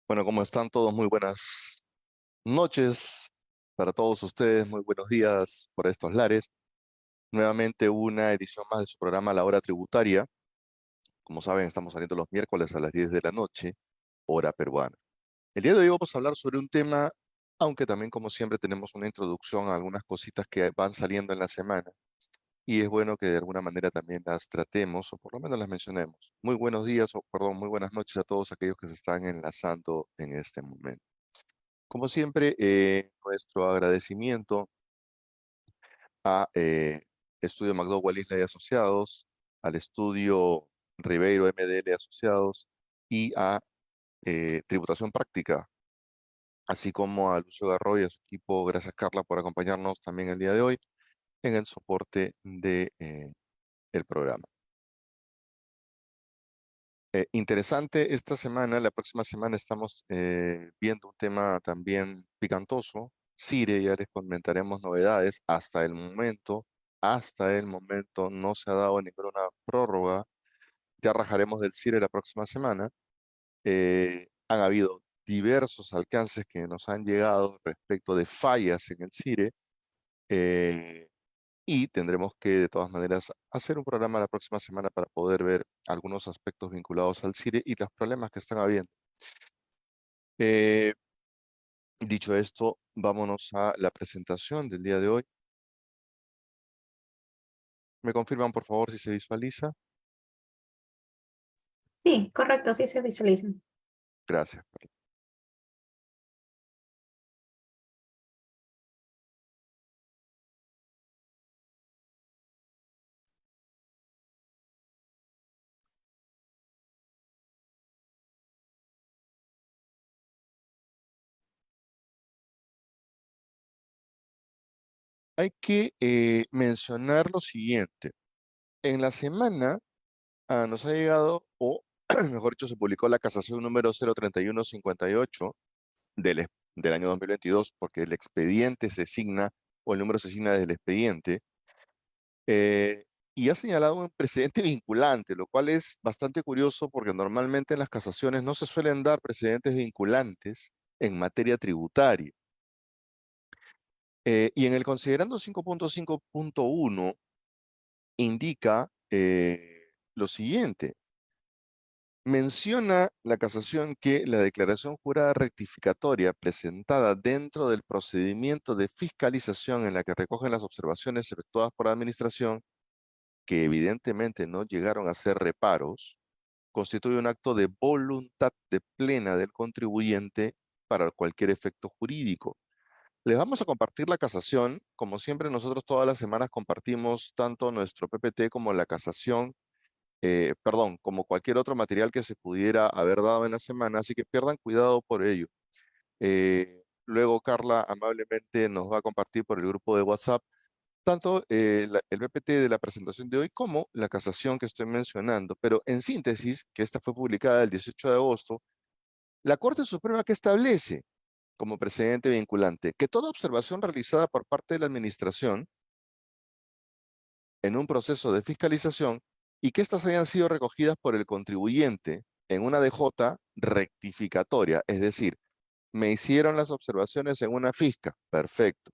Bueno, ¿cómo están todos? Muy buenas noches para todos ustedes, muy buenos días por estos lares. Nuevamente una edición más de su programa La Hora Tributaria. Como saben, estamos saliendo los miércoles a las 10 de la noche, hora peruana. El día de hoy vamos a hablar sobre un tema, aunque también como siempre tenemos una introducción a algunas cositas que van saliendo en la semana. Y es bueno que de alguna manera también las tratemos o por lo menos las mencionemos. Muy buenos días, o perdón, muy buenas noches a todos aquellos que se están enlazando en este momento. Como siempre, nuestro agradecimiento a Estudio McDowell Isla y Asociados, al Estudio Ribeiro MDL Asociados y a Tributación Práctica, así como a Lucio Garro y a su equipo. Gracias, Carla, por acompañarnos también el día de hoy en el soporte de, el programa. Interesante esta semana, la próxima semana estamos viendo un tema también picantoso. CIRE, ya les comentaremos novedades. Hasta el momento no se ha dado ninguna prórroga. Ya rajaremos del CIRE la próxima semana. Han habido diversos alcances que nos han llegado respecto de fallas en el CIRE. eh, y tendremos que, de todas maneras, hacer un programa la próxima semana para poder ver algunos aspectos vinculados al CIRE y los problemas que están habiendo. Eh, Dicho esto, vámonos a la presentación del día de hoy. ¿Me confirman, por favor, si se visualiza? Sí, correcto, sí se visualizan. Gracias. Hay que mencionar lo siguiente. En la semana nos ha llegado, o mejor dicho, se publicó la casación número 03158 del año 2022, porque el expediente se signa, o el número se signa desde el expediente, y ha señalado un precedente vinculante, lo cual es bastante curioso porque normalmente en las casaciones no se suelen dar precedentes vinculantes en materia tributaria. Y en el considerando 5.5.1 indica lo siguiente. Menciona la casación que la declaración jurada rectificatoria presentada dentro del procedimiento de fiscalización en la que recogen las observaciones efectuadas por la administración, que evidentemente no llegaron a ser reparos, constituye un acto de voluntad de plena del contribuyente para cualquier efecto jurídico. Les vamos a compartir la casación. Como siempre, nosotros todas las semanas compartimos tanto nuestro PPT como la casación, perdón, como cualquier otro material que se pudiera haber dado en la semana, así que pierdan cuidado por ello. Luego Carla amablemente nos va a compartir por el grupo de WhatsApp tanto el PPT de la presentación de hoy como la casación que estoy mencionando. Pero en síntesis, que esta fue publicada el 18 de agosto, la Corte Suprema que establece como precedente vinculante que toda observación realizada por parte de la Administración en un proceso de fiscalización y que éstas hayan sido recogidas por el contribuyente en una DJ rectificatoria, es decir, me hicieron las observaciones en una fisca, perfecto.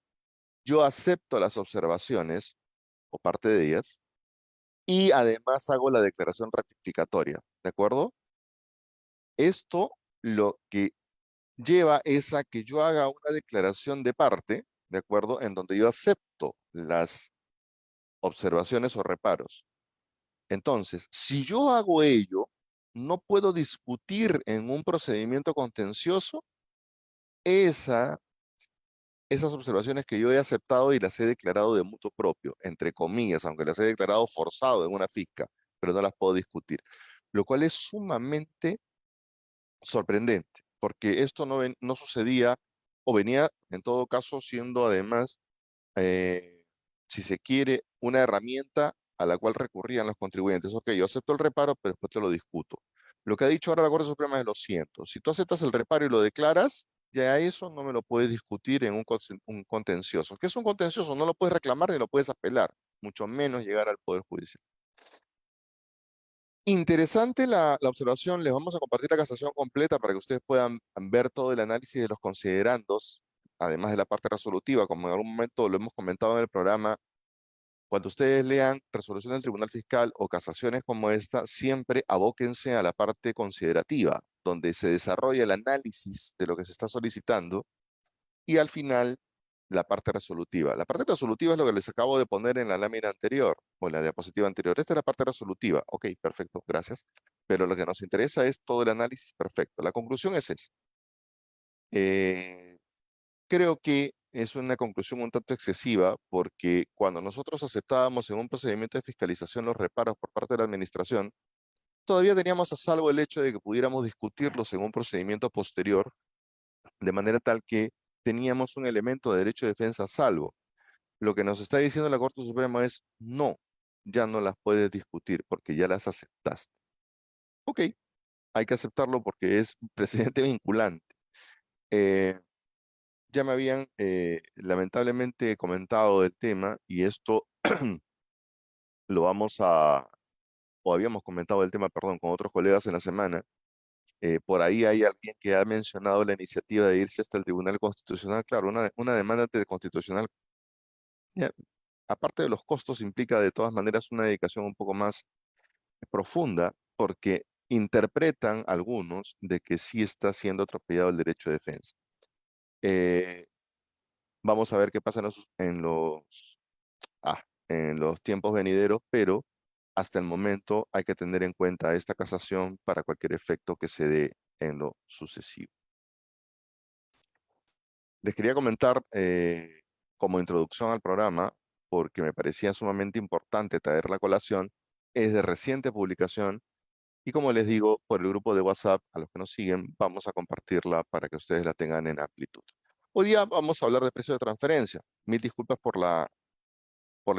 Yo acepto las observaciones o parte de ellas y además hago la declaración rectificatoria, ¿de acuerdo? Esto lo que lleva es a que yo haga una declaración de parte, ¿de acuerdo? En donde yo acepto las observaciones o reparos. Entonces, si yo hago ello, no puedo discutir en un procedimiento contencioso esa, esas observaciones que yo he aceptado y las he declarado de mutuo propio, entre comillas, aunque las he declarado forzado en una fisca, pero no las puedo discutir. Lo cual es sumamente sorprendente, porque esto no sucedía o venía en todo caso siendo además, si se quiere, una herramienta a la cual recurrían los contribuyentes. Ok, yo acepto el reparo, pero después te lo discuto. Lo que ha dicho ahora la Corte Suprema es lo siento. Si tú aceptas el reparo y lo declaras, ya eso no me lo puedes discutir en un contencioso. ¿Qué es un contencioso? No lo puedes reclamar ni lo puedes apelar, mucho menos llegar al Poder Judicial. Interesante la observación. Les vamos a compartir la casación completa para que ustedes puedan ver todo el análisis de los considerandos, además de la parte resolutiva, como en algún momento lo hemos comentado en el programa. Cuando ustedes lean resoluciones del Tribunal Fiscal o casaciones como esta, siempre abóquense a la parte considerativa, donde se desarrolla el análisis de lo que se está solicitando y al final la parte resolutiva. La parte resolutiva es lo que les acabo de poner en la lámina anterior o en la diapositiva anterior. Esta es la parte resolutiva. Ok, perfecto, gracias. Pero lo que nos interesa es todo el análisis perfecto. La conclusión es esa. Eh, Creo que es una conclusión un tanto excesiva porque cuando nosotros aceptábamos en un procedimiento de fiscalización los reparos por parte de la administración, todavía teníamos a salvo el hecho de que pudiéramos discutirlos en un procedimiento posterior, de manera tal que teníamos un elemento de derecho de defensa a salvo. Lo que nos está diciendo la Corte Suprema es, no, ya no las puedes discutir porque ya las aceptaste. Ok, hay que aceptarlo porque es un precedente vinculante. Eh, ya me habían lamentablemente comentado del tema y esto lo vamos a, o habíamos comentado el tema, perdón, con otros colegas en la semana. Por ahí hay alguien que ha mencionado la iniciativa de irse hasta el Tribunal Constitucional. Claro, una demanda ante el Constitucional, ya, aparte de los costos, implica de todas maneras una dedicación un poco más profunda porque interpretan algunos de que sí está siendo atropellado el derecho de defensa. Eh, Vamos a ver qué pasa en los tiempos venideros, pero hasta el momento hay que tener en cuenta esta casación para cualquier efecto que se dé en lo sucesivo. Les quería comentar como introducción al programa, porque me parecía sumamente importante traer la colación, es de reciente publicación y como les digo, por el grupo de WhatsApp, a los que nos siguen, vamos a compartirla para que ustedes la tengan en amplitud. Hoy día vamos a hablar de precio de transferencia. Mil disculpas por la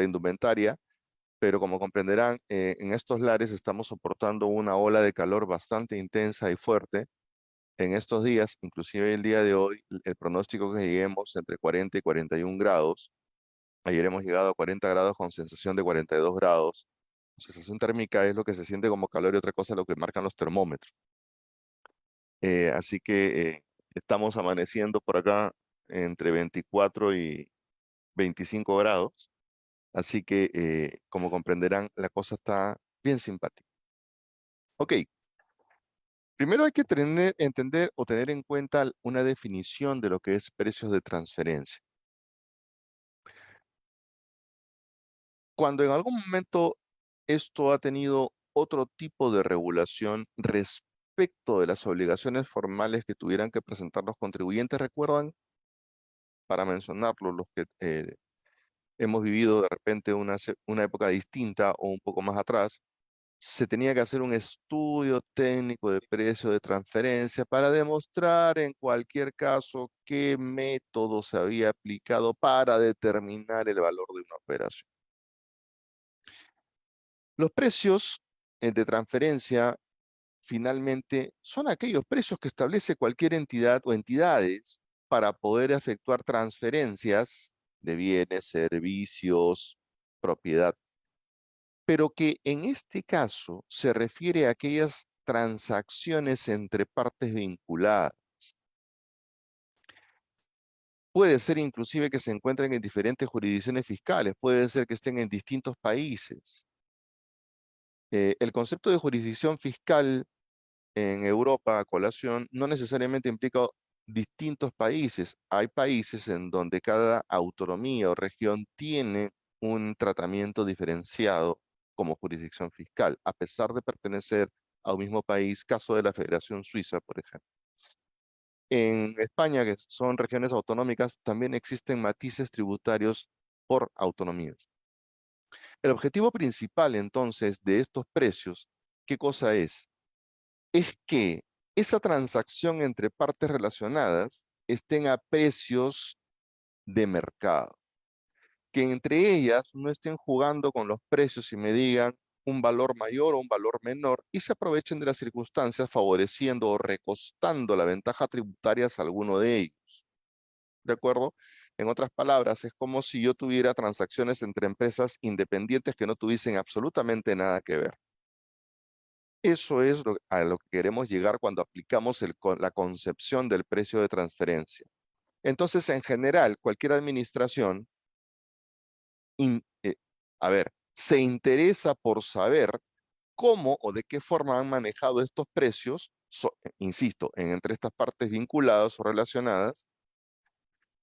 indumentaria, pero como comprenderán, en estos lares estamos soportando una ola de calor bastante intensa y fuerte. En estos días, inclusive el día de hoy, el pronóstico es que lleguemos entre 40 y 41 grados. Ayer hemos llegado a 40 grados con sensación de 42 grados. La sensación térmica es lo que se siente como calor y otra cosa es lo que marcan los termómetros. Así que estamos amaneciendo por acá entre 24 y 25 grados. Así que, como comprenderán, la cosa está bien simpática. Ok, primero hay que entender o tener en cuenta una definición de lo que es precios de transferencia. Cuando en algún momento esto ha tenido otro tipo de regulación respecto de las obligaciones formales que tuvieran que presentar los contribuyentes, recuerdan, para mencionarlo, los que hemos vivido de repente una época distinta o un poco más atrás, se tenía que hacer un estudio técnico de precio de transferencia para demostrar en cualquier caso qué método se había aplicado para determinar el valor de una operación. Los precios de transferencia finalmente son aquellos precios que establece cualquier entidad o entidades para poder efectuar transferencias de bienes, servicios, propiedad, pero que en este caso se refiere a aquellas transacciones entre partes vinculadas. Puede ser inclusive que se encuentren en diferentes jurisdicciones fiscales, puede ser que estén en distintos países. El concepto de jurisdicción fiscal en Europa, a colación, no necesariamente implica distintos países. Hay países en donde cada autonomía o región tiene un tratamiento diferenciado como jurisdicción fiscal, a pesar de pertenecer a un mismo país, caso de la Federación Suiza, por ejemplo. En España, que son regiones autonómicas, también existen matices tributarios por autonomías. El objetivo principal, entonces, de estos precios, ¿qué cosa es? Es que esa transacción entre partes relacionadas estén a precios de mercado, que entre ellas no estén jugando con los precios y me digan un valor mayor o un valor menor y se aprovechen de las circunstancias favoreciendo o recostando la ventaja tributaria a alguno de ellos. ¿De acuerdo? En otras palabras, es como si yo tuviera transacciones entre empresas independientes que no tuviesen absolutamente nada que ver. Eso es a lo que queremos llegar cuando aplicamos la concepción del precio de transferencia. Entonces, en general, cualquier administración, in- eh, se interesa por saber cómo o de qué forma han manejado estos precios, insisto, entre estas partes vinculadas o relacionadas,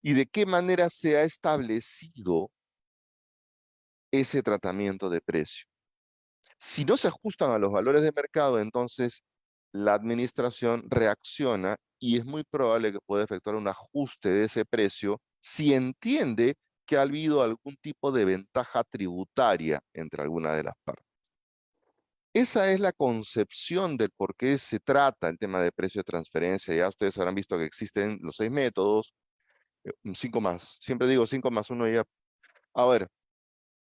y de qué manera se ha establecido ese tratamiento de precio. Si no se ajustan a los valores de mercado, entonces la administración reacciona y es muy probable que pueda efectuar un ajuste de ese precio si entiende que ha habido algún tipo de ventaja tributaria entre alguna de las partes. Esa es la concepción del por qué se trata el tema de precio de transferencia. Ya ustedes habrán visto que existen los 6 métodos, 5 más. Siempre digo 5 más 1 ya. A ver,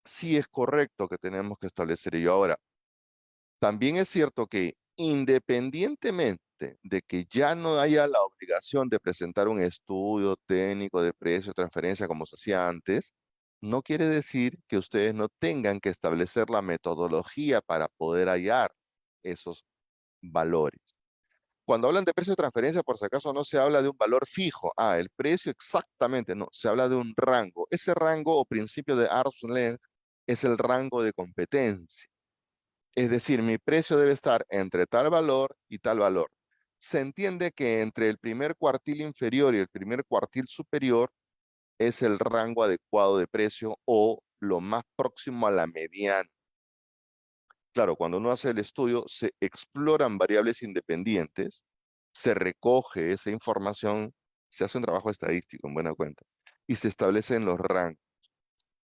sí es correcto que tenemos que establecer ello. Ahora, también es cierto que independientemente de que ya no haya la obligación de presentar un estudio técnico de precio de transferencia como se hacía antes, no quiere decir que ustedes no tengan que establecer la metodología para poder hallar esos valores. Cuando hablan de precio de transferencia, por si acaso no se habla de un valor fijo. El precio exactamente, no, se habla de un rango. Ese rango o principio de arm's length es el rango de competencia. Es decir, mi precio debe estar entre tal valor y tal valor. Se entiende que entre el primer cuartil inferior y el primer cuartil superior es el rango adecuado de precio o lo más próximo a la mediana. Claro, cuando uno hace el estudio, se exploran variables independientes, se recoge esa información, se hace un trabajo estadístico en buena cuenta y se establecen los rangos,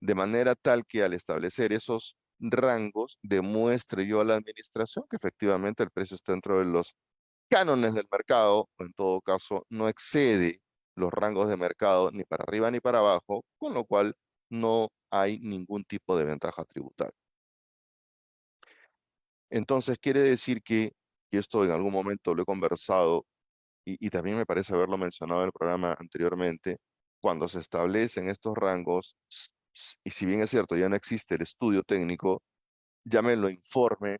de manera tal que al establecer esos rangos demuestre yo a la administración que efectivamente el precio está dentro de los cánones del mercado, o en todo caso no excede los rangos de mercado ni para arriba ni para abajo, con lo cual no hay ningún tipo de ventaja tributaria. Entonces quiere decir que, y esto en algún momento lo he conversado y también me parece haberlo mencionado en el programa anteriormente, cuando se establecen estos rangos, y si bien es cierto, ya no existe el estudio técnico, llámenlo informe,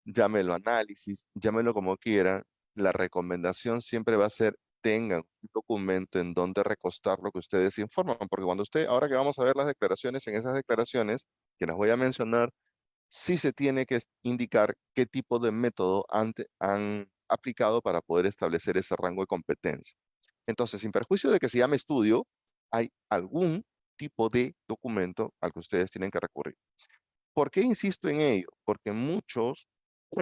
llámenlo análisis, llámenlo como quieran, la recomendación siempre va a ser tengan un documento en donde recostar lo que ustedes informan, porque cuando ahora que vamos a ver las declaraciones, en esas declaraciones que las voy a mencionar, sí se tiene que indicar qué tipo de método han aplicado para poder establecer ese rango de competencia. Entonces, sin perjuicio de que se llame estudio, hay algún tipo de documento al que ustedes tienen que recurrir. ¿Por qué insisto en ello? Porque muchos,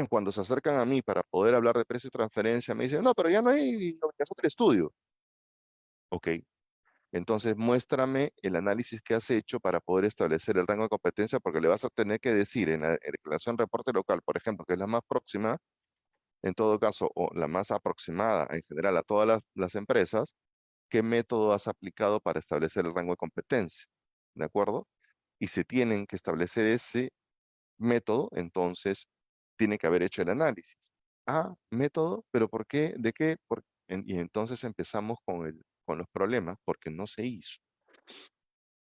cuando se acercan a mí para poder hablar de precio de transferencia, me dicen, no, pero ya no hay obligación del estudio. Ok, entonces muéstrame el análisis que has hecho para poder establecer el rango de competencia, porque le vas a tener que decir en la declaración reporte local, por ejemplo, que es la más próxima, en todo caso, o la más aproximada en general a todas las empresas, qué método has aplicado para establecer el rango de competencia. ¿De acuerdo? Y se tienen que establecer ese método, entonces tiene que haber hecho el análisis. Método, pero ¿por qué? ¿De qué? Y entonces empezamos con los problemas porque no se hizo.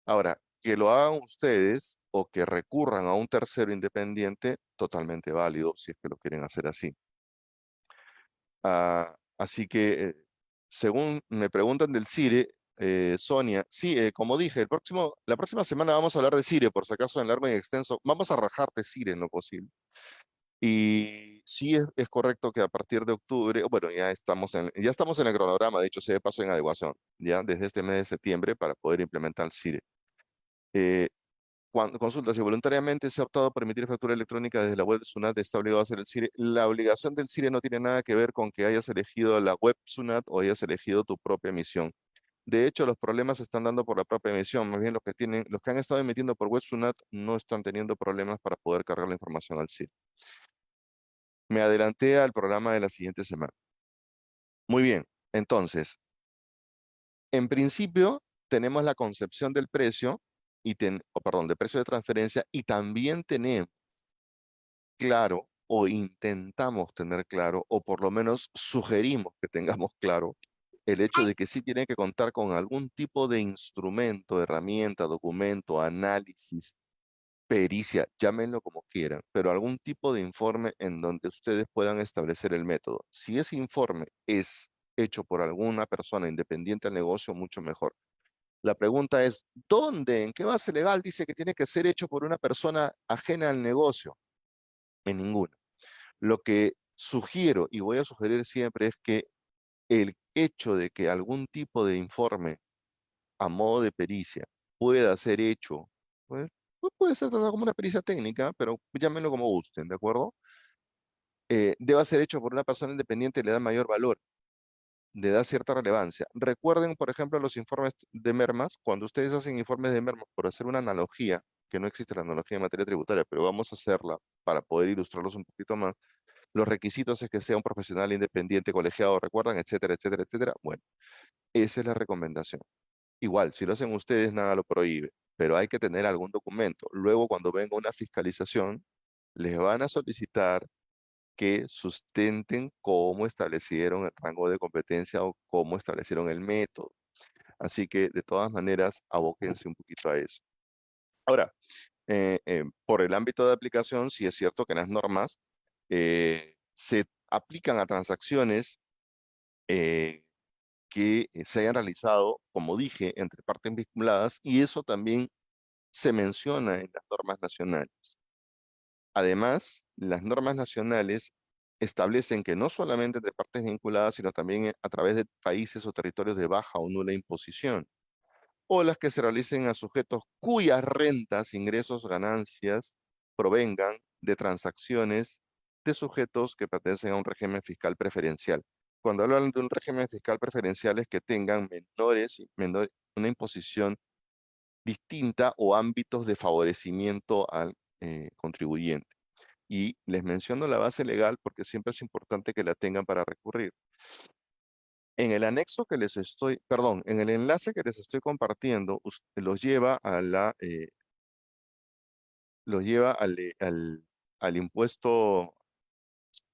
Ahora, que lo hagan ustedes o que recurran a un tercero independiente, totalmente válido si es que lo quieren hacer así. Así que, según me preguntan del CIRE, Sonia, sí, como dije, la próxima semana vamos a hablar de CIRE, por si acaso en largo y extenso. Vamos a rajar de CIRE en lo posible. Y sí es correcto que a partir de octubre, bueno, ya estamos en el cronograma, de hecho, se paso en adecuación, ya desde este mes de septiembre para poder implementar el CIRE. Cuando consulta, si voluntariamente se ha optado por emitir factura electrónica desde la web SUNAT, está obligado a hacer el CIRE. La obligación del CIRE no tiene nada que ver con que hayas elegido la web SUNAT o hayas elegido tu propia emisión. De hecho, los problemas se están dando por la propia emisión. Más bien, los que han estado emitiendo por web SUNAT no están teniendo problemas para poder cargar la información al CIRE. Me adelanté al programa de la siguiente semana. Muy bien, entonces, en principio tenemos la concepción del precio del precio de transferencia y también tenemos claro o intentamos tener claro o por lo menos sugerimos que tengamos claro el hecho de que sí tiene que contar con algún tipo de instrumento, herramienta, documento, análisis pericia, llámenlo como quieran, pero algún tipo de informe en donde ustedes puedan establecer el método. Si ese informe es hecho por alguna persona independiente al negocio, mucho mejor. La pregunta es, ¿dónde, en qué base legal dice que tiene que ser hecho por una persona ajena al negocio? En ninguna. Lo que sugiero y voy a sugerir siempre es que el hecho de que algún tipo de informe a modo de pericia pueda ser hecho, pues, puede ser tratado como una pericia técnica, pero llámenlo como gusten, ¿de acuerdo? Deba ser hecho por una persona independiente le da mayor valor, le da cierta relevancia. Recuerden, por ejemplo, los informes de mermas, cuando ustedes hacen informes de mermas, por hacer una analogía, que no existe la analogía en materia tributaria, pero vamos a hacerla para poder ilustrarlos un poquito más. Los requisitos es que sea un profesional independiente, colegiado, recuerdan, etcétera, etcétera, etcétera. Bueno, esa es la recomendación. Igual, si lo hacen ustedes, nada lo prohíbe, pero hay que tener algún documento. Luego, cuando venga una fiscalización, les van a solicitar que sustenten cómo establecieron el rango de competencia o cómo establecieron el método. Así que, de todas maneras, abóquense un poquito a eso. Ahora, por el ámbito de aplicación, sí es cierto que las normas se aplican a transacciones que se hayan realizado, como dije, entre partes vinculadas, y eso también se menciona en las normas nacionales. Además, las normas nacionales establecen que no solamente entre partes vinculadas, sino también a través de países o territorios de baja o nula imposición, o las que se realicen a sujetos cuyas rentas, ingresos, ganancias provengan de transacciones de sujetos que pertenecen a un régimen fiscal preferencial. Cuando hablan de un régimen fiscal preferencial es que tengan una imposición distinta o ámbitos de favorecimiento al contribuyente. Y les menciono la base legal porque siempre es importante que la tengan para recurrir. En el anexo que les estoy, perdón, en el enlace que les estoy compartiendo, los lleva al impuesto,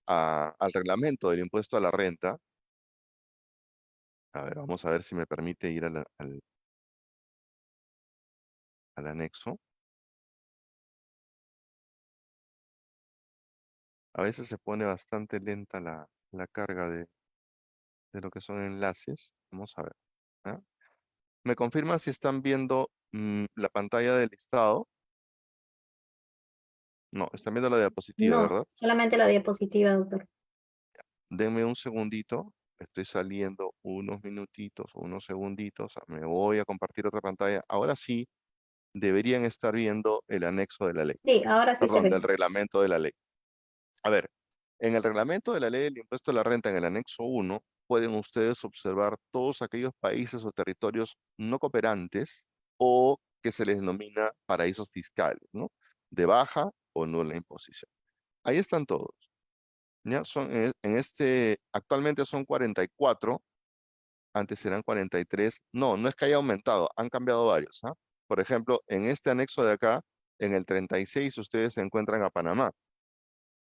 al reglamento del impuesto a la renta. A ver, vamos a ver si me permite ir al anexo. A veces se pone bastante lenta la carga de lo que son enlaces. Vamos a ver. ¿Ah? ¿Me confirman si están viendo la pantalla del listado? No, están viendo la diapositiva, No, ¿verdad? solamente la diapositiva, doctor. Denme un segundito. Estoy saliendo unos minutitos o unos segunditos. Me voy a compartir otra pantalla. Ahora sí, deberían estar viendo el anexo de la ley. Sí, ahora sí se Perdón, ve. del reglamento de la ley. A ver, en el reglamento de la ley del impuesto a la renta, en el anexo 1, pueden ustedes observar todos aquellos países o territorios no cooperantes o que se les denomina paraísos fiscales, ¿no? De baja o nula imposición. Ahí están todos. ¿Ya? Actualmente son 44, antes eran 43. No, no es que haya aumentado, han cambiado varios, ¿ah? Por ejemplo, en este anexo de acá, en el 36 ustedes se encuentran a Panamá.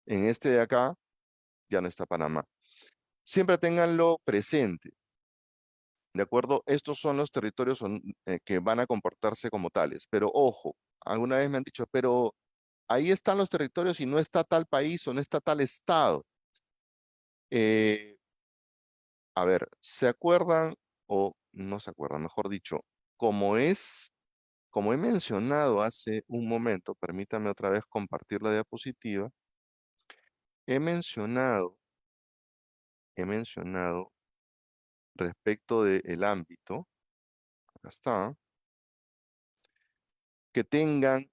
En este de acá ya no está Panamá. Siempre ténganlo presente, ¿de acuerdo? Estos son los territorios que van a comportarse como tales. Pero ojo, alguna vez me han dicho, pero ahí están los territorios y no está tal país o no está tal estado. Eh, a ver, ¿se acuerdan o no se acuerdan? Mejor dicho, como es, como he mencionado hace un momento, permítame otra vez compartir la diapositiva, he mencionado, he mencionado respecto del ámbito, acá está, que tengan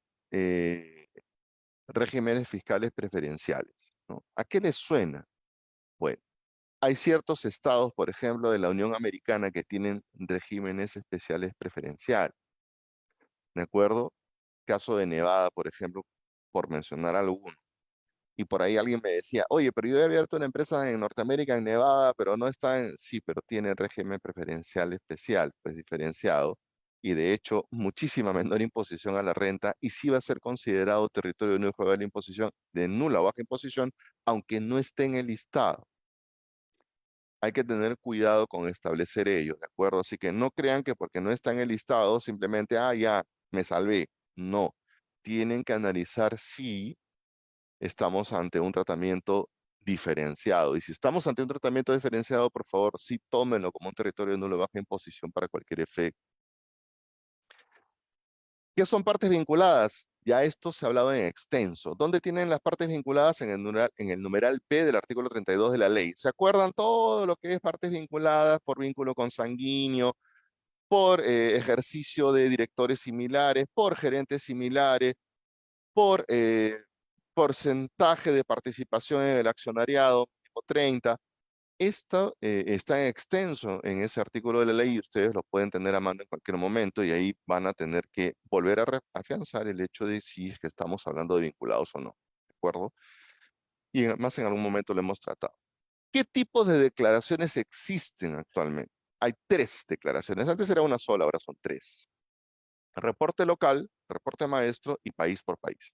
regímenes fiscales preferenciales, ¿no? ¿A qué les suena? Bueno, hay ciertos estados, por ejemplo, de la Unión Americana que tienen regímenes especiales preferenciales, ¿de acuerdo? Caso de Nevada, por ejemplo, por mencionar alguno. Y por ahí alguien me decía, oye, pero yo he abierto una empresa en Norteamérica, en Nevada, pero no está en... Sí, pero tiene régimen preferencial especial, pues diferenciado, y de hecho muchísima menor imposición a la renta, y sí va a ser considerado territorio no de la imposición de nula o baja imposición, aunque no esté en el listado. Hay que tener cuidado con establecer ello, ¿de acuerdo? Así que no crean que porque no está en el listado, simplemente, ah, ya, me salvé. No. tienen que analizar si estamos ante un tratamiento diferenciado. Y si estamos ante un tratamiento diferenciado, por favor, sí tómenlo como un territorio de nula o baja imposición para cualquier efecto. ¿Qué son partes vinculadas? Ya esto se ha hablado en extenso. ¿Dónde tienen las partes vinculadas? En el numeral P del artículo 32 de la ley. ¿Se acuerdan todo lo que es partes vinculadas por vínculo consanguíneo, por ejercicio de directores similares, por gerentes similares, por porcentaje de participación en el accionariado, tipo 30? Esto está en extenso en ese artículo de la ley y ustedes lo pueden tener a mano en cualquier momento y ahí van a tener que volver a afianzar el hecho de si es que estamos hablando de vinculados o no, ¿de acuerdo? Y más en algún momento lo hemos tratado. ¿Qué tipos de declaraciones existen actualmente? Hay tres declaraciones. Antes era una sola, ahora son tres. Reporte local, reporte maestro y país por país.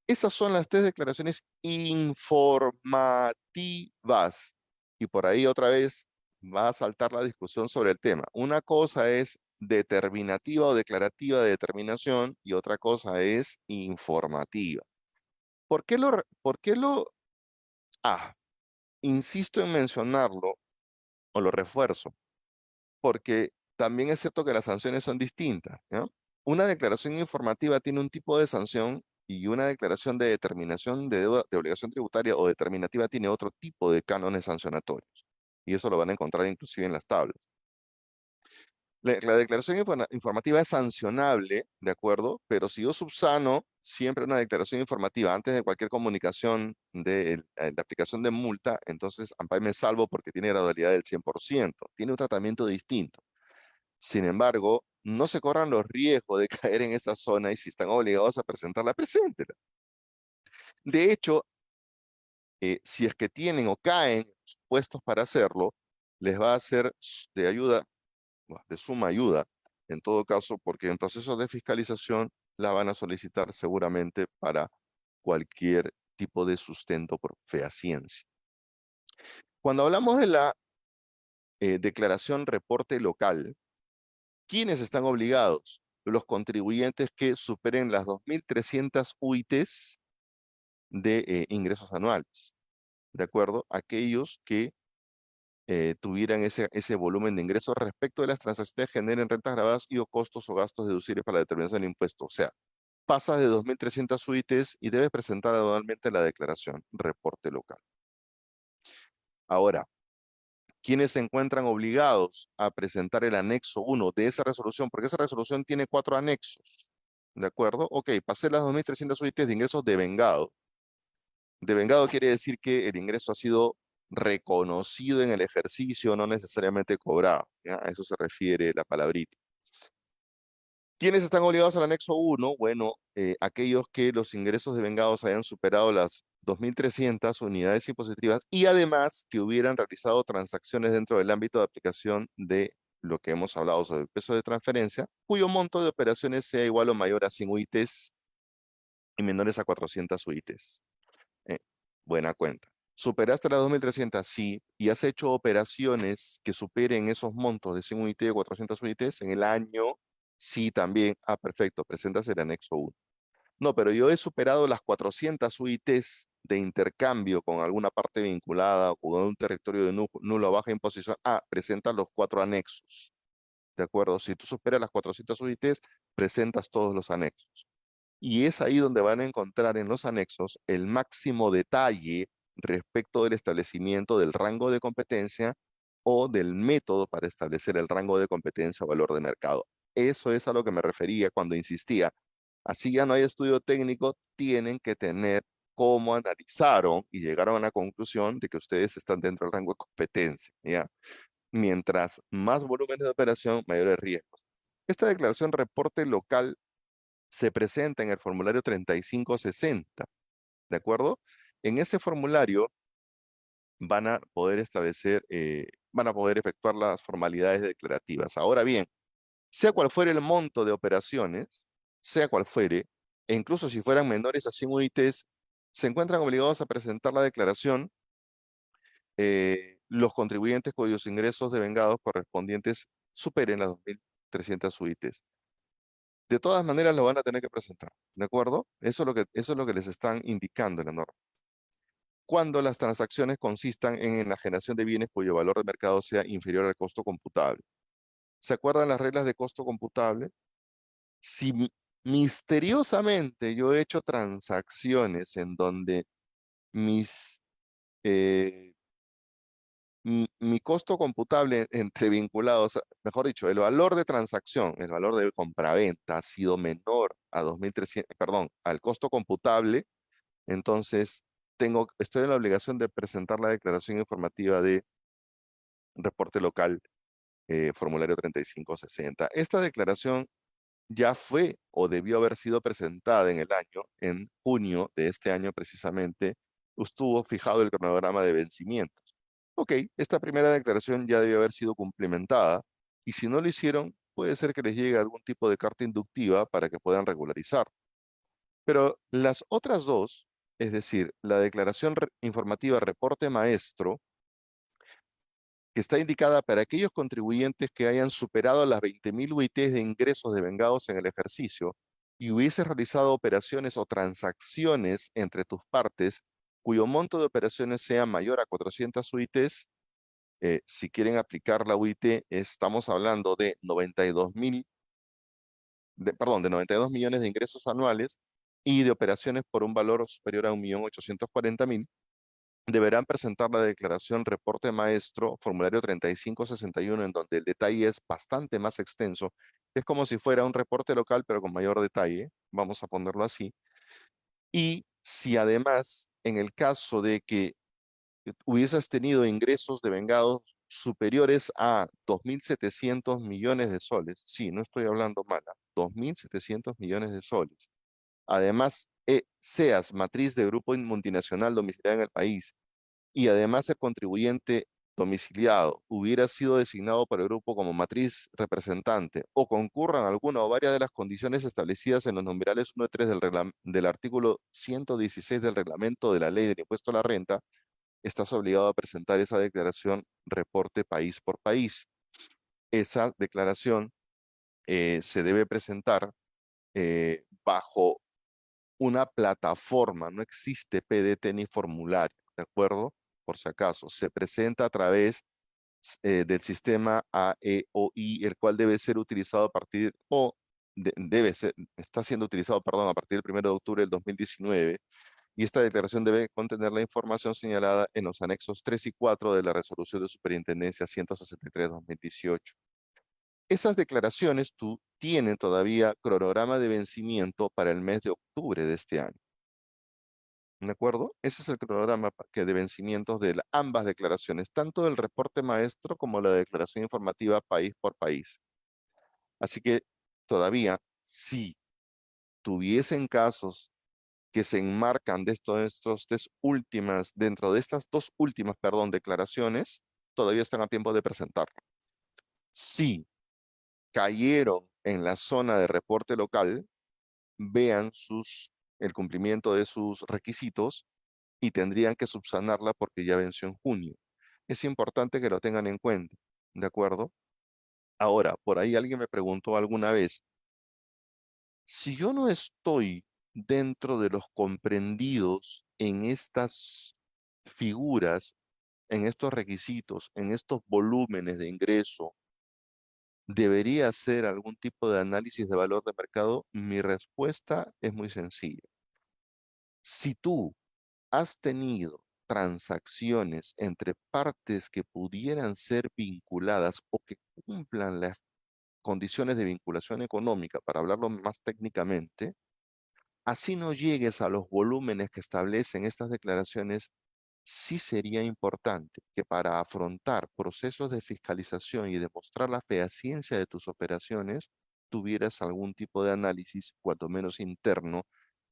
Esas son las tres declaraciones informativas. Y por ahí otra vez va a saltar la discusión sobre el tema. Una cosa es determinativa o declarativa de determinación y otra cosa es informativa. ¿Por qué lo insisto en mencionarlo o lo refuerzo? Porque también es cierto que las sanciones son distintas, ¿no? Una declaración informativa tiene un tipo de sanción y una declaración de determinación de deuda, de obligación tributaria o determinativa tiene otro tipo de cánones sancionatorios. Y eso lo van a encontrar inclusive en las tablas. La declaración informativa es sancionable, ¿de acuerdo? Pero si yo subsano siempre una declaración informativa antes de cualquier comunicación de aplicación de multa, entonces amparo me salvo porque tiene gradualidad del 100%. Tiene un tratamiento distinto. Sin embargo, no se corran los riesgos de caer en esa zona y si están obligados a presentarla, preséntela. De hecho, si es que tienen o caen puestos para hacerlo, les va a ser de ayuda, bueno, de suma ayuda, en todo caso, porque en procesos de fiscalización la van a solicitar seguramente para cualquier tipo de sustento por fehaciencia. Cuando hablamos de la declaración reporte local, ¿quiénes están obligados? Los contribuyentes que superen las 2.300 UITs de ingresos anuales, ¿de acuerdo? Aquellos que tuvieran ese volumen de ingresos respecto de las transacciones que generen rentas grabadas y o costos o gastos deducibles para la determinación del impuesto. O sea, pasas de 2.300 UITs y debes presentar anualmente la declaración reporte local. Ahora, quienes se encuentran obligados a presentar el anexo 1 de esa resolución, porque esa resolución tiene 4 anexos, ¿de acuerdo? Ok, pasé las 2.300 UITs de ingresos devengado. Devengado quiere decir que el ingreso ha sido reconocido en el ejercicio, no necesariamente cobrado, ¿ya? A eso se refiere la palabrita. ¿Quiénes están obligados al anexo 1? Bueno, aquellos que los ingresos devengados hayan superado las 2.300 unidades impositivas y además que hubieran realizado transacciones dentro del ámbito de aplicación de lo que hemos hablado sobre el peso de transferencia, cuyo monto de operaciones sea igual o mayor a 100 UITs y menores a 400 UITs. Eh, buena cuenta. ¿Superaste las 2.300? Sí. ¿Y has hecho operaciones que superen esos montos de 100 UIT o 400 UITs en el año? Sí, también. Ah, perfecto. Presentas el anexo 1. No, pero yo he superado las 400 UITs de intercambio con alguna parte vinculada o con un territorio de nula o baja imposición. Ah, presenta los 4 anexos. ¿De acuerdo? Si tú superas las 400 UITs, presentas todos los anexos. Y es ahí donde van a encontrar en los anexos el máximo detalle respecto del establecimiento del rango de competencia o del método para establecer el rango de competencia o valor de mercado. Eso es a lo que me refería cuando insistía. Así ya no hay estudio técnico, tienen que tener cómo analizaron y llegaron a la conclusión de que ustedes están dentro del rango de competencia, ¿ya? Mientras más volúmenes de operación, mayores riesgos. Esta declaración reporte local se presenta en el formulario 3560, ¿de acuerdo? En ese formulario van a poder van a poder efectuar las formalidades declarativas. Ahora bien, sea cual fuere el monto de operaciones, sea cual fuere, e incluso si fueran menores a 100 UITs, se encuentran obligados a presentar la declaración los contribuyentes cuyos ingresos devengados correspondientes superen las 2.300 UITs. De todas maneras lo van a tener que presentar, ¿de acuerdo? Eso es lo que les están indicando en la norma. Cuando las transacciones consistan en enajenación de bienes cuyo valor de mercado sea inferior al costo computable. ¿Se acuerdan las reglas de costo computable? Si misteriosamente yo he hecho transacciones en donde mis, eh, mi costo computable entre vinculados, mejor dicho, el valor de transacción, el valor de compraventa ha sido menor a 2.300, perdón, al costo computable, entonces estoy en la obligación de presentar la declaración informativa de reporte local, formulario 3560. Esta declaración ya fue o debió haber sido presentada en junio de este año precisamente, estuvo fijado el cronograma de vencimientos. Ok, esta primera declaración ya debió haber sido cumplimentada y si no lo hicieron, puede ser que les llegue algún tipo de carta inductiva para que puedan regularizar. Pero las otras dos, es decir, la declaración informativa reporte maestro, que está indicada para aquellos contribuyentes que hayan superado las 20.000 UITs de ingresos devengados en el ejercicio y hubiese realizado operaciones o transacciones entre tus partes cuyo monto de operaciones sea mayor a 400 UITs. Si quieren aplicar la UIT, estamos hablando de 92.000, perdón, de 92 millones de ingresos anuales y de operaciones por un valor superior a 1.840.000. Deberán presentar la declaración reporte maestro, formulario 3561, en donde el detalle es bastante más extenso. Es como si fuera un reporte local, pero con mayor detalle, vamos a ponerlo así. Y si además, en el caso de que hubieses tenido ingresos de vengados superiores a 2.700 millones de soles, sí, no estoy hablando mala, 2.700 millones de soles. Además, seas matriz de grupo multinacional domiciliado en el país y además el contribuyente domiciliado hubiera sido designado por el grupo como matriz representante o concurran alguna o varias de las condiciones establecidas en los numerales 1 y 3 del artículo 116 del reglamento de la ley del impuesto a la renta, estás obligado a presentar esa declaración reporte país por país. Esa declaración se debe presentar bajo una plataforma, no existe PDT ni formulario, ¿de acuerdo? Por si acaso, se presenta a través del sistema AEOI, el cual debe ser utilizado a partir, debe ser, está siendo utilizado, perdón, a partir del 1 de octubre del 2019, y esta declaración debe contener la información señalada en los anexos 3 y 4 de la Resolución de Superintendencia 163-2018. Esas declaraciones tienen todavía cronograma de vencimiento para el mes de octubre de este año. ¿De acuerdo? Ese es el cronograma de vencimientos de ambas declaraciones, tanto del reporte maestro como la declaración informativa país por país. Así que todavía, si tuviesen casos que se enmarcan dentro de estas dos últimas, perdón, declaraciones, todavía están a tiempo de presentarlo. Si cayeron en la zona de reporte local, vean el cumplimiento de sus requisitos y tendrían que subsanarla porque ya venció en junio. Es importante que lo tengan en cuenta, ¿de acuerdo? Ahora, por ahí alguien me preguntó alguna vez, si yo no estoy dentro de los comprendidos en estas figuras, en estos requisitos, en estos volúmenes de ingreso, ¿debería hacer algún tipo de análisis de valor de mercado? Mi respuesta es muy sencilla. Si tú has tenido transacciones entre partes que pudieran ser vinculadas o que cumplan las condiciones de vinculación económica, para hablarlo más técnicamente, así no llegues a los volúmenes que establecen estas declaraciones, sí sería importante que para afrontar procesos de fiscalización y demostrar la fehaciencia de tus operaciones, tuvieras algún tipo de análisis, cuanto menos interno,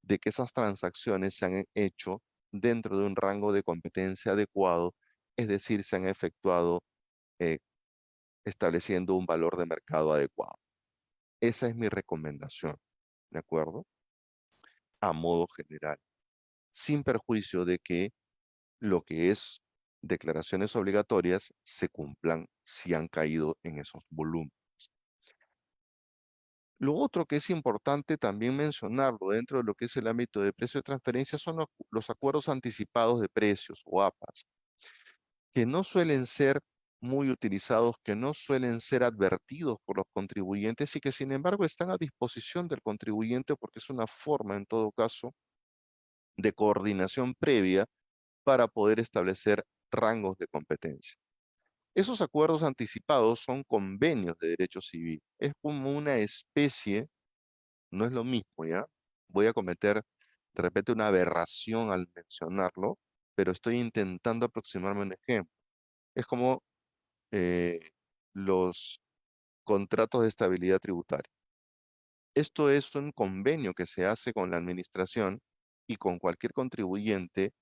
de que esas transacciones se han hecho dentro de un rango de competencia adecuado, es decir, se han efectuado eh, estableciendo un valor de mercado adecuado. Esa es mi recomendación, ¿de acuerdo? A modo general, sin perjuicio de que lo que es declaraciones obligatorias se cumplan si han caído en esos volúmenes. Lo otro que es importante también mencionarlo dentro de lo que es el ámbito de precio de transferencia son los acuerdos anticipados de precios o APAs, que no suelen ser muy utilizados, que no suelen ser advertidos por los contribuyentes y que sin embargo están a disposición del contribuyente porque es una forma en todo caso de coordinación previa para poder establecer rangos de competencia. Esos acuerdos anticipados son convenios de derecho civil. Es como una especie, no es lo mismo, ¿ya? Voy a cometer de repente una aberración al mencionarlo, pero estoy intentando aproximarme a un ejemplo. Es como los contratos de estabilidad tributaria. Esto es un convenio que se hace con la administración y con cualquier contribuyente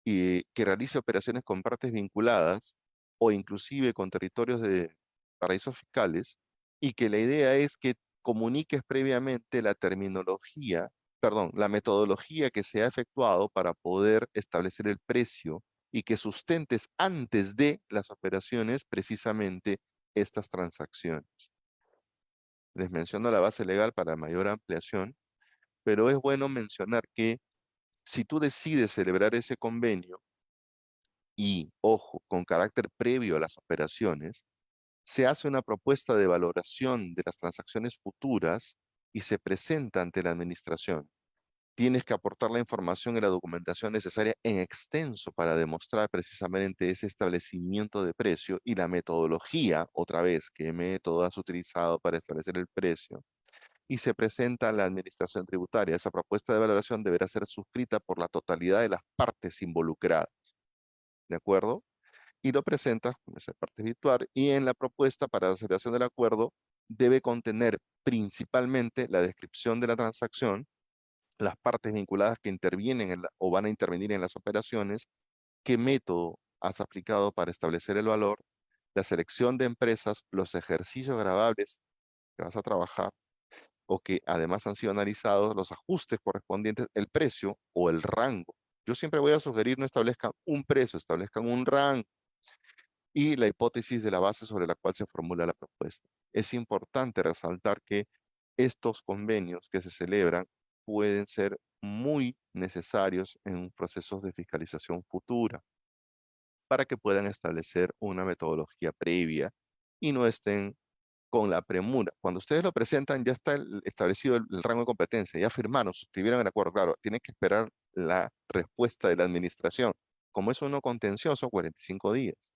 y que realice operaciones con partes vinculadas o inclusive con territorios de paraísos fiscales y que la idea es que comuniques previamente la terminología, perdón, la metodología que se ha efectuado para poder establecer el precio y que sustentes antes de las operaciones precisamente estas transacciones. Les menciono la base legal para mayor ampliación, pero es bueno mencionar que si tú decides celebrar ese convenio, y, ojo, con carácter previo a las operaciones, se hace una propuesta de valoración de las transacciones futuras y se presenta ante la administración. Tienes que aportar la información y la documentación necesaria en extenso para demostrar precisamente ese establecimiento de precio y la metodología, otra vez, qué método has utilizado para establecer el precio, y se presenta a la administración tributaria. Esa propuesta de valoración deberá ser suscrita por la totalidad de las partes involucradas, ¿de acuerdo? Y lo presentas con esa parte virtual y en la propuesta para la celebración del acuerdo debe contener principalmente la descripción de la transacción, las partes vinculadas que intervienen o van a intervenir en las operaciones, qué método has aplicado para establecer el valor, la selección de empresas, los ejercicios gravables que vas a trabajar o que además han sido analizados, los ajustes correspondientes, el precio o el rango. Yo siempre voy a sugerir no establezcan un precio, establezcan un rango y la hipótesis de la base sobre la cual se formula la propuesta. Es importante resaltar que estos convenios que se celebran pueden ser muy necesarios en procesos de fiscalización futura para que puedan establecer una metodología previa y no estén con la premura. Cuando ustedes lo presentan, ya está establecido el rango de competencia, ya firmaron, suscribieron el acuerdo. Claro, tienen que esperar la respuesta de la administración. Como es uno contencioso, 45 días.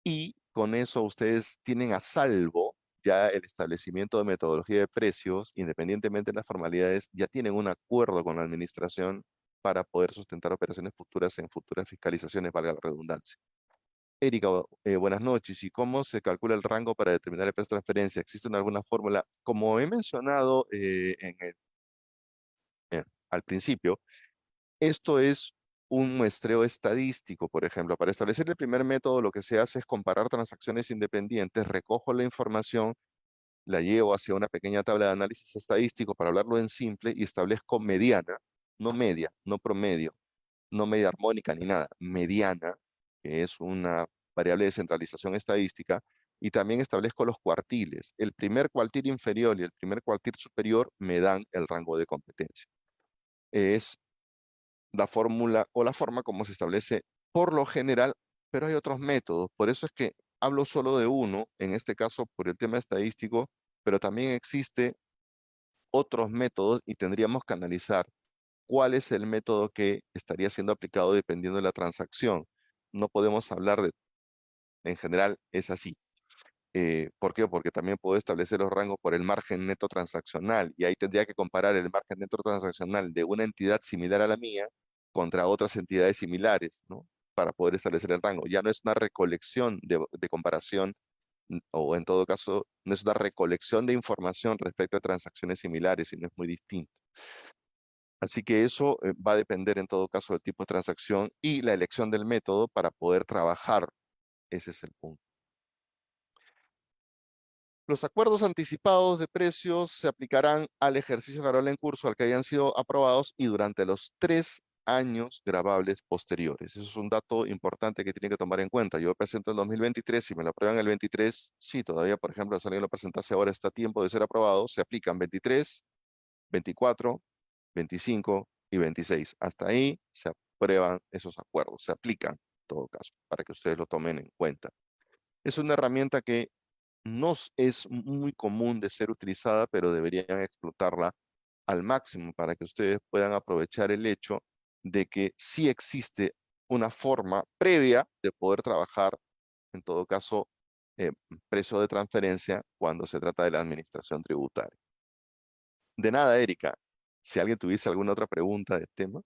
Y con eso ustedes tienen a salvo ya el establecimiento de metodología de precios, independientemente de las formalidades, ya tienen un acuerdo con la administración para poder sustentar operaciones futuras en futuras fiscalizaciones, valga la redundancia. Erika, buenas noches. ¿Y cómo se calcula el rango para determinar el precio de transferencia? ¿Existe alguna fórmula? Como he mencionado al principio, esto es un muestreo estadístico, por ejemplo. Para establecer el primer método, lo que se hace es comparar transacciones independientes, recojo la información, la llevo hacia una pequeña tabla de análisis estadístico para hablarlo en simple y establezco mediana, no media, no promedio, no media armónica ni nada, mediana, que es una variable de centralización estadística, y también establezco los cuartiles. El primer cuartil inferior y el primer cuartil superior me dan el rango de competencia. Es la fórmula o la forma como se establece por lo general, pero hay otros métodos. Por eso es que hablo solo de uno, en este caso por el tema estadístico, pero también existe otros métodos y tendríamos que analizar cuál es el método que estaría siendo aplicado dependiendo de la transacción. No podemos hablar de, en general, es así. ¿Por qué? Porque también puedo establecer los rangos por el margen neto transaccional y ahí tendría que comparar el margen neto transaccional de una entidad similar a la mía contra otras entidades similares, ¿no? Para poder establecer el rango. Ya no es una recolección de comparación o en todo caso no es una recolección de información respecto a transacciones similares, sino es muy distinto. Así que eso va a depender en todo caso del tipo de transacción y la elección del método para poder trabajar. Ese es el punto. Los acuerdos anticipados de precios se aplicarán al ejercicio laboral en curso al que hayan sido aprobados y durante los 3 años grabables posteriores. Eso es un dato importante que tiene que tomar en cuenta. Yo presento el 2023, si me lo aprueban el 23, sí, todavía, por ejemplo, si alguien lo presentase ahora, está a tiempo de ser aprobado, se aplican 23, 24, 25 y 26. Hasta ahí se aprueban esos acuerdos, se aplican en todo caso, para que ustedes lo tomen en cuenta. Es una herramienta que no es muy común de ser utilizada, pero deberían explotarla al máximo para que ustedes puedan aprovechar el hecho de que sí existe una forma previa de poder trabajar, en todo caso, precio de transferencia cuando se trata de la administración tributaria. De nada, Erika. Si alguien tuviese alguna otra pregunta del tema.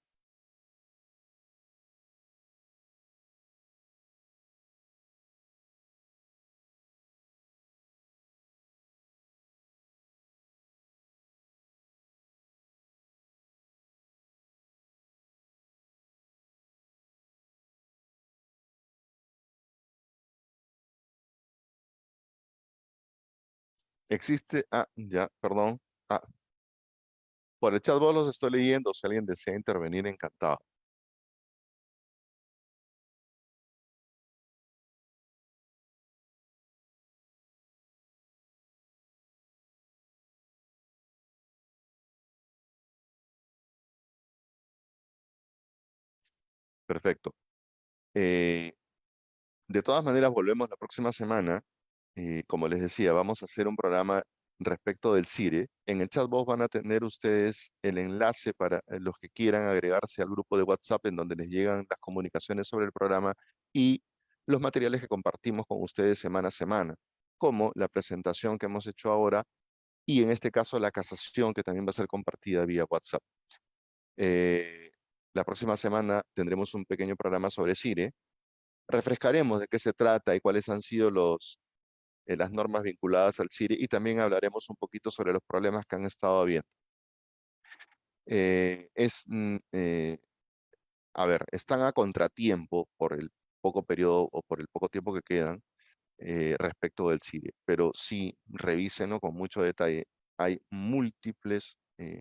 Existe, ya, perdón. Ah, por el chat vos los estoy leyendo. Si alguien desea intervenir, encantado. Perfecto. Eh, de todas maneras, volvemos la próxima semana. Como les decía, vamos a hacer un programa respecto del CIRE. En el chatbot van a tener ustedes el enlace para los que quieran agregarse al grupo de WhatsApp en donde les llegan las comunicaciones sobre el programa y los materiales que compartimos con ustedes semana a semana, como la presentación que hemos hecho ahora y en este caso la casación que también va a ser compartida vía WhatsApp. Eh, la próxima semana tendremos un pequeño programa sobre CIRE. Refrescaremos de qué se trata y cuáles han sido las normas vinculadas al CIRI y también hablaremos un poquito sobre los problemas que han estado habiendo. A ver, están a contratiempo por el poco periodo o por el poco tiempo que quedan respecto del CIRI, pero sí, revísenlo con mucho detalle. Hay múltiples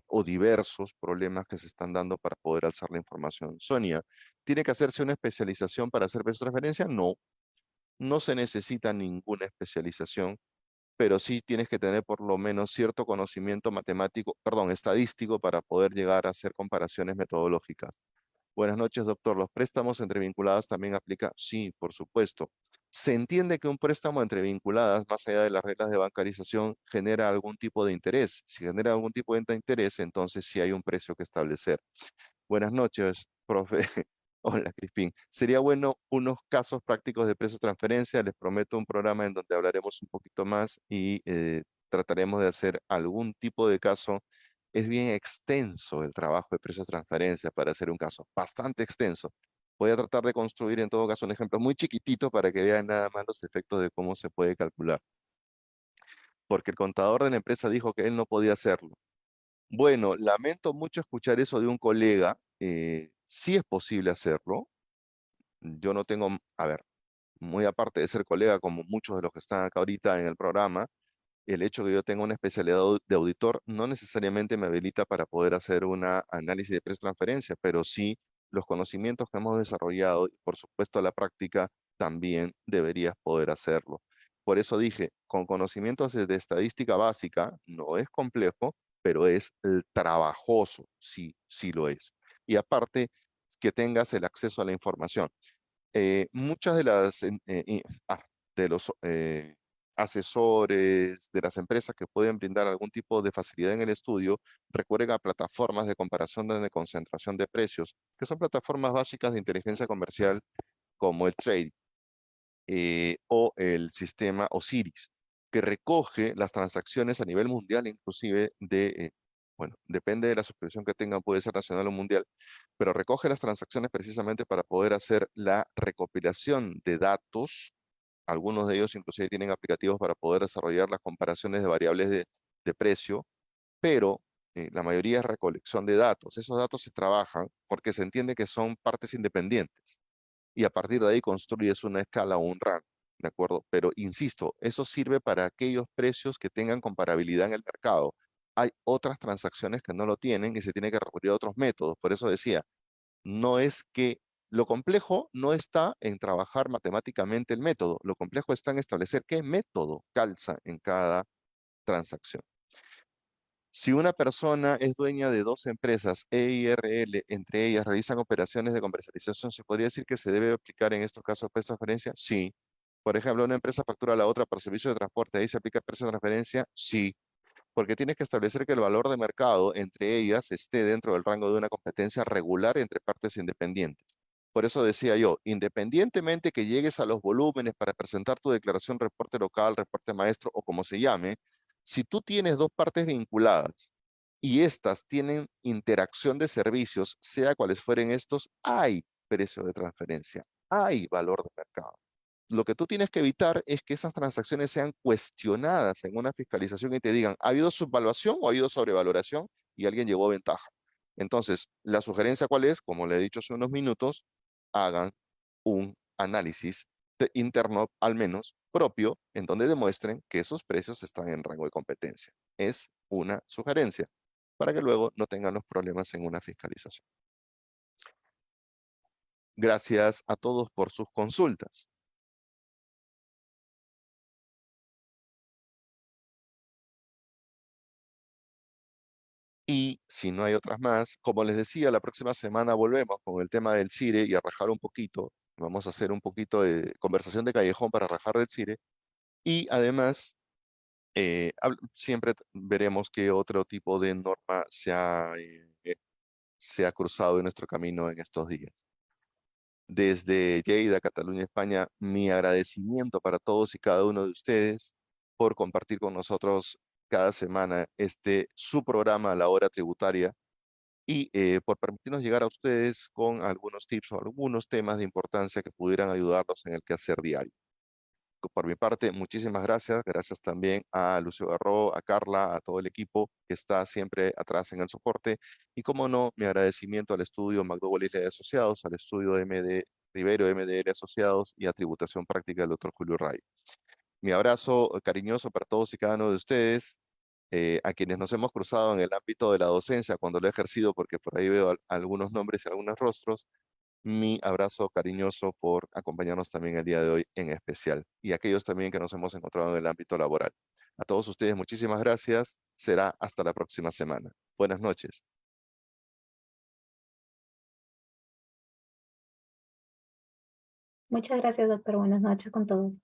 o diversos problemas que se están dando para poder alzar la información. Sonia, ¿tiene que hacerse una especialización para hacer transferencia? No, no se necesita ninguna especialización, pero sí tienes que tener por lo menos cierto conocimiento matemático, perdón, estadístico para poder llegar a hacer comparaciones metodológicas. Buenas noches, doctor. ¿Los préstamos entre vinculadas también aplica? Sí, por supuesto. Se entiende que un préstamo entre vinculadas, más allá de las reglas de bancarización, genera algún tipo de interés. Si genera algún tipo de interés, entonces sí hay un precio que establecer. Buenas noches, profe. Hola, Crispín. Sería bueno unos casos prácticos de precio de transferencia. Les prometo un programa en donde hablaremos un poquito más y trataremos de hacer algún tipo de caso. Es bien extenso el trabajo de precio de transferencia para hacer un caso, bastante extenso. Voy a tratar de construir en todo caso un ejemplo muy chiquitito para que vean nada más los efectos de cómo se puede calcular. Porque el contador de la empresa dijo que él no podía hacerlo. Bueno, lamento mucho escuchar eso de un colega. Sí es posible hacerlo. Yo no tengo, a ver, muy aparte de ser colega, como muchos de los que están acá ahorita en el programa, el hecho de que yo tenga una especialidad de auditor no necesariamente me habilita para poder hacer un análisis de precio de transferencia, pero sí los conocimientos que hemos desarrollado y por supuesto la práctica también deberías poder hacerlo. Por eso dije, con conocimientos de estadística básica, no es complejo, pero es trabajoso, sí, sí lo es. Y aparte, que tengas el acceso a la información. Muchas de de los asesores, de las empresas que pueden brindar algún tipo de facilidad en el estudio, recurren a plataformas de comparación de concentración de precios, que son plataformas básicas de inteligencia comercial como el Trade o el sistema Osiris, que recoge las transacciones a nivel mundial, inclusive bueno, depende de la suscripción que tengan, puede ser nacional o mundial, pero recoge las transacciones precisamente para poder hacer la recopilación de datos. Algunos de ellos inclusive tienen aplicativos para poder desarrollar las comparaciones de variables de precio, pero la mayoría es recolección de datos. Esos datos se trabajan porque se entiende que son partes independientes y a partir de ahí construyes una escala o un rango, ¿de acuerdo? Pero insisto, eso sirve para aquellos precios que tengan comparabilidad en el mercado. Hay otras transacciones que no lo tienen y se tiene que recurrir a otros métodos. Por eso decía, No es que lo complejo no está en trabajar matemáticamente el método, lo complejo está en establecer qué método calza en cada transacción. Si una persona es dueña de dos empresas, EIRL, entre ellas realizan operaciones de comercialización, ¿se podría decir que se debe aplicar en estos casos precio de transferencia? Sí. Por ejemplo, una empresa factura a la otra por servicio de transporte, ¿ahí se aplica precio de transferencia? Sí, porque tienes que establecer que el valor de mercado entre ellas esté dentro del rango de una competencia regular entre partes independientes. Por eso decía yo, independientemente que llegues a los volúmenes para presentar tu declaración reporte local, reporte maestro o como se llame, si tú tienes dos partes vinculadas y estas tienen interacción de servicios, sea cuales fueren estos, hay precio de transferencia, hay valor de mercado. Lo que tú tienes que evitar es que esas transacciones sean cuestionadas en una fiscalización y te digan, ¿ha habido subvaluación o ha habido sobrevaloración? Y alguien llevó ventaja. Entonces, la sugerencia cuál es, como le he dicho hace unos minutos, hagan un análisis interno, al menos propio, en donde demuestren que esos precios están en rango de competencia. Es una sugerencia para que luego no tengan los problemas en una fiscalización. Gracias a todos por sus consultas. Y si no hay otras más, como les decía, la próxima semana volvemos con el tema del CIRE y a rajar un poquito. Vamos a hacer un poquito de conversación de callejón para rajar del CIRE. Y además, siempre veremos qué otro tipo de norma se ha cruzado en nuestro camino en estos días. Desde Lleida, Cataluña, España, mi agradecimiento para todos y cada uno de ustedes por compartir con nosotros cada semana su programa La Hora Tributaria y por permitirnos llegar a ustedes con algunos tips o algunos temas de importancia que pudieran ayudarlos en el quehacer diario. Por mi parte, muchísimas gracias. Gracias también a Lucio Garro, a Carla, a todo el equipo que está siempre atrás en el soporte. Y como no, mi agradecimiento al estudio McDowell y Asociados, al estudio MD Rivero, MDL Asociados y a Tributación Práctica del Dr. Julio Ray. Mi abrazo cariñoso para todos y cada uno de ustedes, a quienes nos hemos cruzado en el ámbito de la docencia cuando lo he ejercido, porque por ahí veo algunos nombres y algunos rostros. Mi abrazo cariñoso por acompañarnos también el día de hoy en especial y aquellos también que nos hemos encontrado en el ámbito laboral. A todos ustedes, muchísimas gracias. Será hasta la próxima semana. Buenas noches. Muchas gracias, doctor. Buenas noches con todos.